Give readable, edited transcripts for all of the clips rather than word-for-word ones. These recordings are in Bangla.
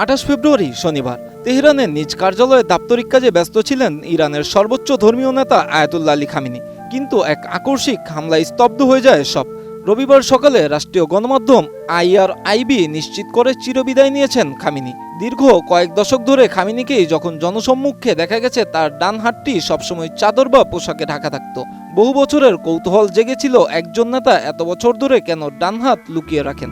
28 ফেব্রুয়ারি শনিবার তেহরানের নিজ কার্যালয়ে দাপ্তরিক কাজে ব্যস্ত ছিলেন ইরানের সর্বোচ্চ ধর্মীয় নেতা আয়াতুল্লাহ আলী খামেনি। কিন্তু এক আকস্মিক হামলায় স্তব্ধ হয়ে যায় সব। রবিবার সকালে রাষ্ট্রীয় গণমাধ্যম IRIB নিশ্চিত করে চিরবিদায় নিয়েছেন খামেনি। দীর্ঘ কয়েক দশক ধরে খামেনিকেই যখন জনসম্মুখে দেখা গেছে, তার ডান হাতটি সবসময় চাদর বা পোশাকে ঢাকা থাকত। বহু বছরের কৌতূহল জেগেছিল, একজন নেতা এত বছর ধরে কেন ডান হাত লুকিয়ে রাখেন।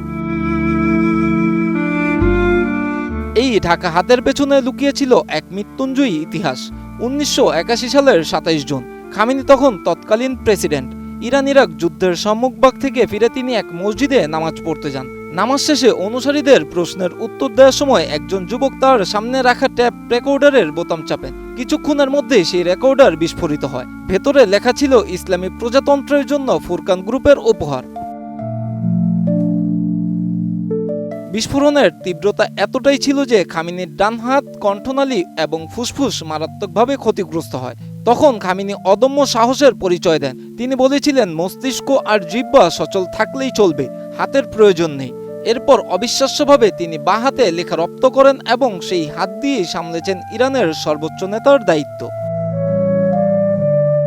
এই ঢাকা হাতের পেছনে লুকিয়েছিল এক মৃত্যুঞ্জয়ী ইতিহাস। 1981 সালের 27 জুন খামেনি তখন তৎকালীন প্রেসিডেন্ট। ইরান ইরাক যুদ্ধের সম্মুখভাগ থেকে ফিরে তিনি এক মসজিদে নামাজ পড়তে যান। নামাজ শেষে অনুসারীদের প্রশ্নের উত্তর দেওয়ার সময় একজন যুবক তার সামনে রাখা ট্যাপ রেকর্ডারের বোতাম চাপেন। কিছুক্ষণের মধ্যেই সেই রেকর্ডার বিস্ফোরিত হয়। ভেতরে লেখা ছিল ইসলামী প্রজাতন্ত্রের জন্য ফুরকান গ্রুপের উপহার। বিস্ফোরণের তীব্রতা এতটাই ছিল যে খামেনির ডান হাত, কণ্ঠনালী এবং ফুসফুস মারাত্মকভাবে ক্ষতিগ্রস্ত হয়। তখন খামেনি অদম্য সাহসের পরিচয় দেন। তিনি বলেছিলেন, মস্তিষ্ক আর জিহ্বা সচল থাকলেই চলবে, হাতের প্রয়োজন নেই। এরপর অবিশ্বাস্যভাবে তিনি বাঁ হাতে লেখা রপ্ত করেন এবং সেই হাত দিয়েই সামলেছেন ইরানের সর্বোচ্চ নেতার দায়িত্ব।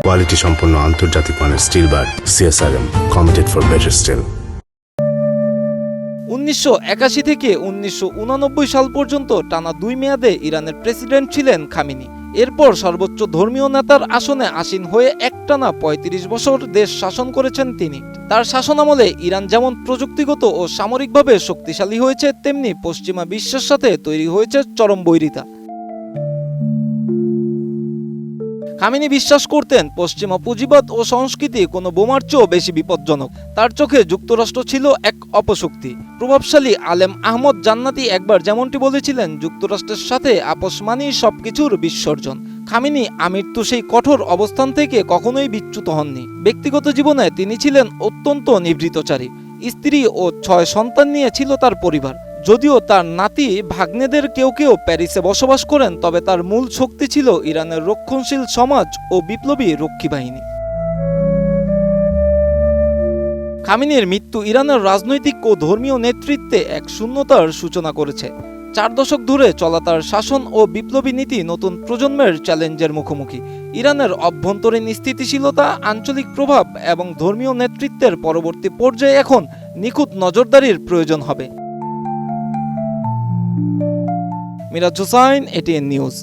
কোয়ালিটি সম্পন্ন আন্তর্জাতিক মানের still bar CSRM, committed for better still. 1981 থেকে 1989 সাল পর্যন্ত টানা 2 মেয়াদে ইরানের প্রেসিডেন্ট ছিলেন খামেনি। এরপর সর্বোচ্চ ধর্মীয় নেতার আসনে আসীন হয়ে একটানা 35 বছর দেশ শাসন করেছেন তিনি। তার শাসনামলে ইরান যেমন প্রযুক্তিগত ও সামরিকভাবে শক্তিশালী হয়েছে, তেমনি পশ্চিমা বিশ্বের সাথে তৈরি হয়েছে চরম বৈরিতা। খামেনি বিশ্বাস করতেন, পশ্চিমা পুঁজিবাদ ও সংস্কৃতি কোনো বোমার চেয়েও বেশি বিপজ্জনক। তার চোখে যুক্তরাষ্ট্র ছিল এক অপশক্তি। প্রভাবশালী আলেম আহমদ জান্নাতি একবার যেমনটি বলেছিলেন, যুক্তরাষ্ট্রের সাথে আপোষ মানেই সবকিছুর বিসর্জন। খামেনি আমৃত্যু সেই কঠোর অবস্থান থেকে কখনোই বিচ্যুত হননি। ব্যক্তিগত জীবনে তিনি ছিলেন অত্যন্ত নিভৃতচারী। স্ত্রী ও 6 সন্তান নিয়ে ছিল তার পরিবার। যদিও তার নাতি ভাগ্নেদের কেউ কেউ প্যারিসে বসবাস করেন, তবে তার মূল শক্তি ছিল ইরানের রক্ষণশীল সমাজ ও বিপ্লবী রক্ষী বাহিনী। খামেনির মৃত্যু ইরানের রাজনৈতিক ও ধর্মীয় নেতৃত্বে এক শূন্যতার সূচনা করেছে। 4 দশক ধরে চলা তার শাসন ও বিপ্লবী নীতি নতুন প্রজন্মের চ্যালেঞ্জের মুখোমুখি। ইরানের অভ্যন্তরীণ স্থিতিশীলতা, আঞ্চলিক প্রভাব এবং ধর্মীয় নেতৃত্বের পরবর্তী পর্যায়ে এখন নিখুঁত নজরদারির প্রয়োজন হবে। Miraj Hossain, ATN news.